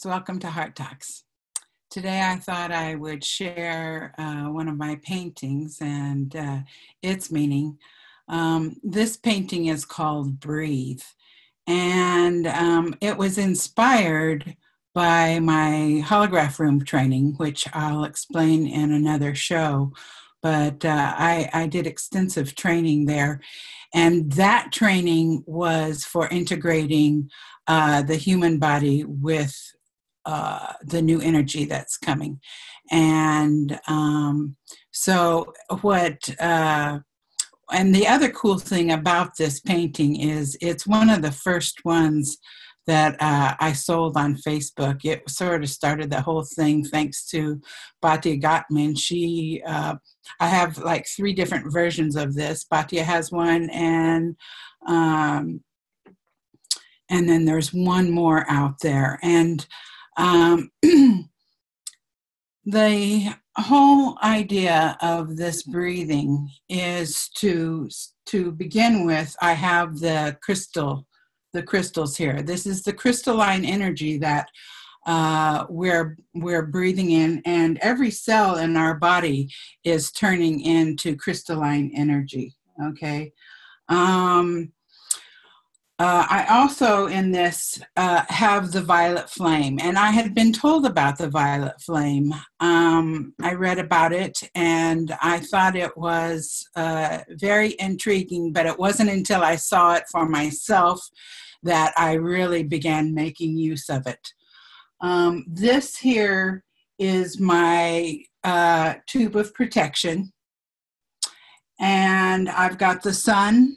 Welcome to Heart Talks. Today I thought I would share one of my paintings and its meaning. This painting is called Breathe, and it was inspired by my holograph room training, which I'll explain in another show. But I did extensive training there, and that training was for integrating the human body with the new energy that's coming. And so and the other cool thing about this painting is it's one of the first ones that I sold on Facebook. It sort of started the whole thing thanks to Bhatia Gottman. I have like 3 different versions of this. Bhatia has one, and then there's one more out there. And the whole idea of this breathing is to begin with. I have the crystals here. This is the crystalline energy that we're breathing in, and every cell in our body is turning into crystalline energy. Okay. I also in this have the violet flame, and I had been told about the violet flame. I read about it, and I thought it was very intriguing, but it wasn't until I saw it for myself that I really began making use of it. This here is my tube of protection, and I've got the sun.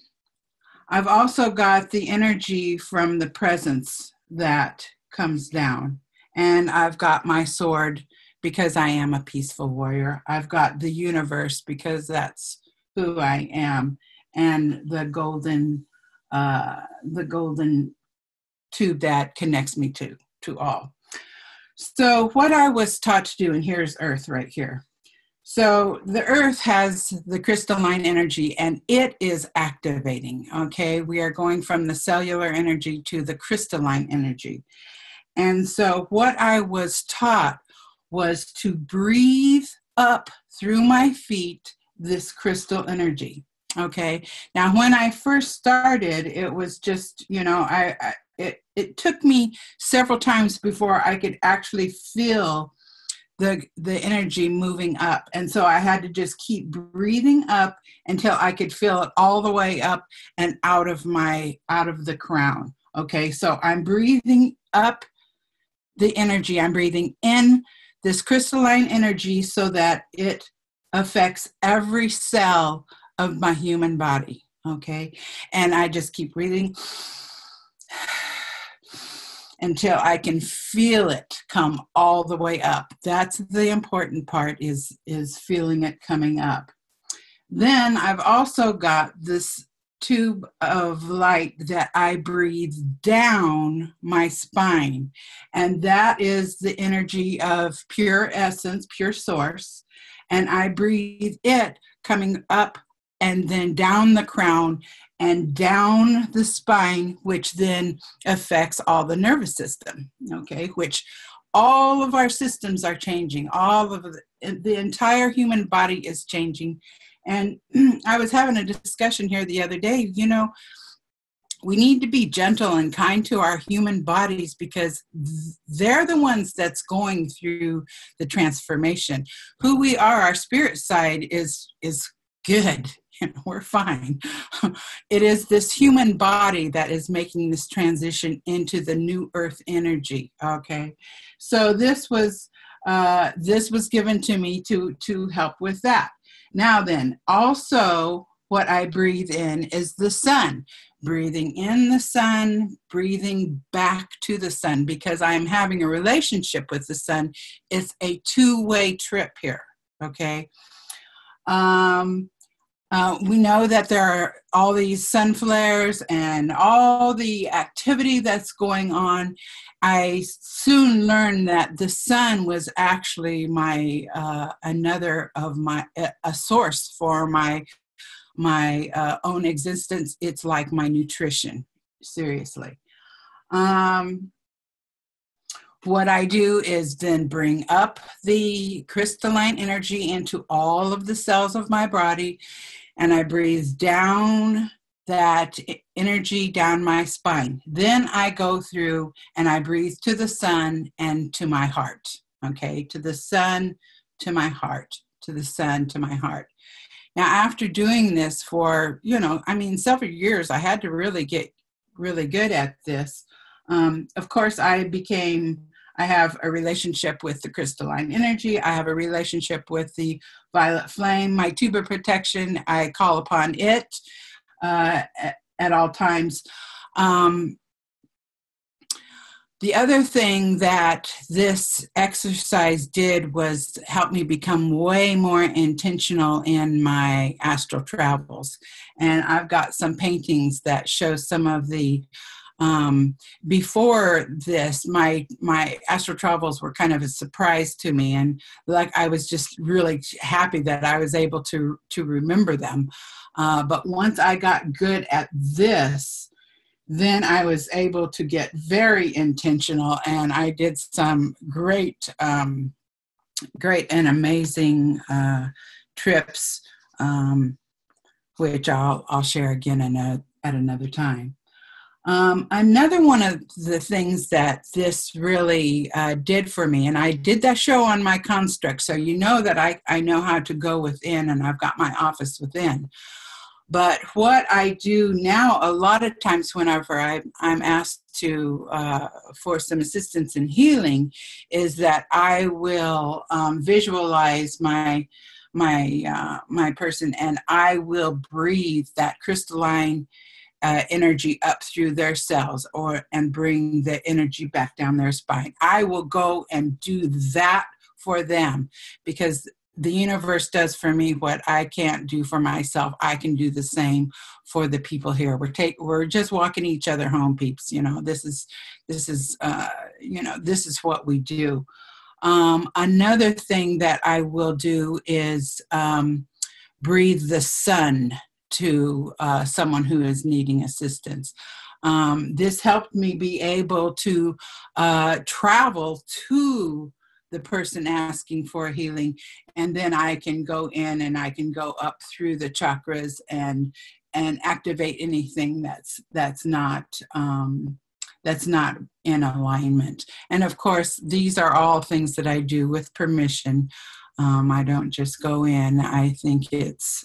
I've also got the energy from the presence that comes down. And I've got my sword because I am a peaceful warrior. I've got the universe because that's who I am. And the golden tube that connects me to all. So what I was taught to do, and here's Earth right here. So the Earth has the crystalline energy, and it is activating, okay? We are going from the cellular energy to the crystalline energy. And so what I was taught was to breathe up through my feet this crystal energy, okay? Now, when I first started, it was just, it took me several times before I could actually feel the energy moving up. And so I had to just keep breathing up until I could feel it all the way up and out of the crown. Okay, so I'm breathing up the energy. I'm breathing in this crystalline energy so that it affects every cell of my human body. Okay, and I just keep breathing until I can feel it come all the way up. That's the important part, is feeling it coming up. Then I've also got this tube of light that I breathe down my spine. And that is the energy of pure essence, pure source. And I breathe it coming up and then down the crown and down the spine, which then affects all the nervous system, okay, which all of our systems are changing. All of the entire human body is changing. And I was having a discussion here the other day, we need to be gentle and kind to our human bodies because they're the ones that's going through the transformation. Who we are, our spirit side is good. We're fine. It is this human body that is making this transition into the new earth energy. Okay. So this was given to me to help with that. Now then, also what I breathe in is the sun. Breathing in the sun, breathing back to the sun, because I am having a relationship with the sun. It's a two-way trip here, okay? We know that there are all these sun flares and all the activity that's going on. I soon learned that the sun was actually my a source for my own existence. It's like my nutrition, seriously. What I do is then bring up the crystalline energy into all of the cells of my body, and I breathe down that energy down my spine. Then I go through and I breathe to the sun and to my heart. Okay, to the sun, to my heart, to the sun, to my heart. Now, after doing this for, several years, I had to really get really good at this. Of course, I have a relationship with the crystalline energy. I have a relationship with the violet flame. My tuba protection, I call upon it at all times. The other thing that this exercise did was help me become way more intentional in my astral travels. And I've got some paintings that show some of the before this, my astral travels were kind of a surprise to me, and like I was just really happy that I was able to remember them. But once I got good at this, then I was able to get very intentional, and I did some great and amazing trips, which I'll share again at another time. Another one of the things that this really did for me, and I did that show on my construct, so you know that I know how to go within, and I've got my office within. But what I do now, a lot of times whenever I'm asked to for some assistance in healing, is that I will visualize my person, and I will breathe that crystalline energy up through their cells and bring the energy back down their spine. I will go and do that for them, because the universe does for me what I can't do for myself. I can do the same for the people here. We're just walking each other home, peeps. This is what we do. Another thing that I will do is breathe the sun to someone who is needing assistance. This helped me be able to travel to the person asking for healing, and then I can go in and I can go up through the chakras and activate anything that's not in alignment. And of course, these are all things that I do with permission. I don't just go in. I think it's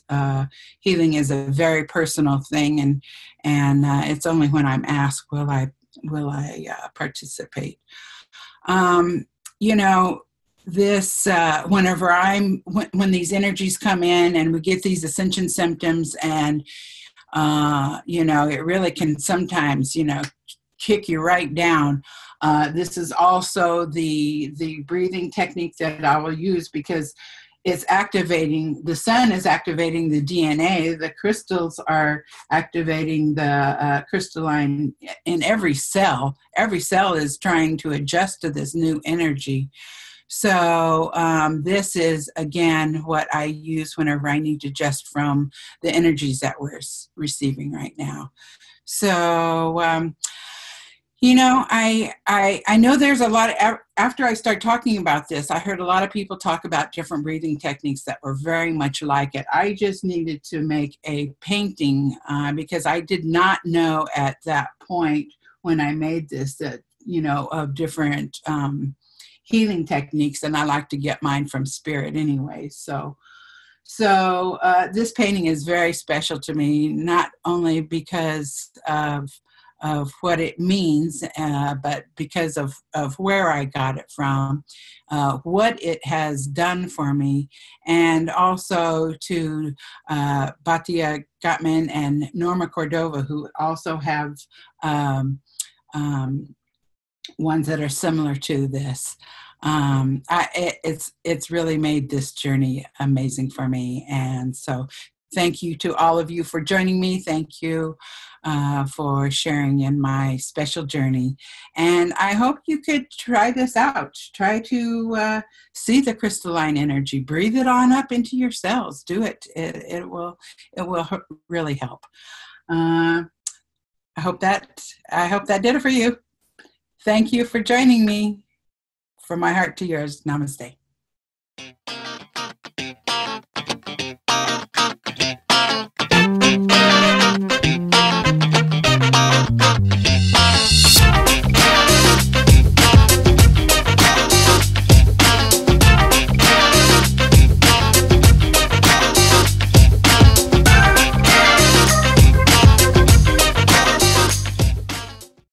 healing is a very personal thing, and it's only when I'm asked will I participate. This whenever when these energies come in and we get these ascension symptoms, and it really can sometimes kick you right down. This is also the breathing technique that I will use, because it's activating, the sun is activating the DNA, the crystals are activating the crystalline in every cell. Every cell is trying to adjust to this new energy. So this is, again, what I use whenever I need to adjust from the energies that we're receiving right now. So, I know there's a lot of, after I started talking about this, I heard a lot of people talk about different breathing techniques that were very much like it. I just needed to make a painting because I did not know at that point when I made this that, of different healing techniques, and I like to get mine from spirit anyway. So this painting is very special to me, not only because of what it means, but because of where I got it from, what it has done for me, and also to Batia Gottman and Norma Cordova, who also have ones that are similar to this. It's really made this journey amazing for me. And so thank you to all of you for joining me. Thank you for sharing in my special journey. And I hope you could try this out. Try to see the crystalline energy. Breathe it on up into your cells. Do it. It will really help. I hope that did it for you. Thank you for joining me. From my heart to yours. Namaste.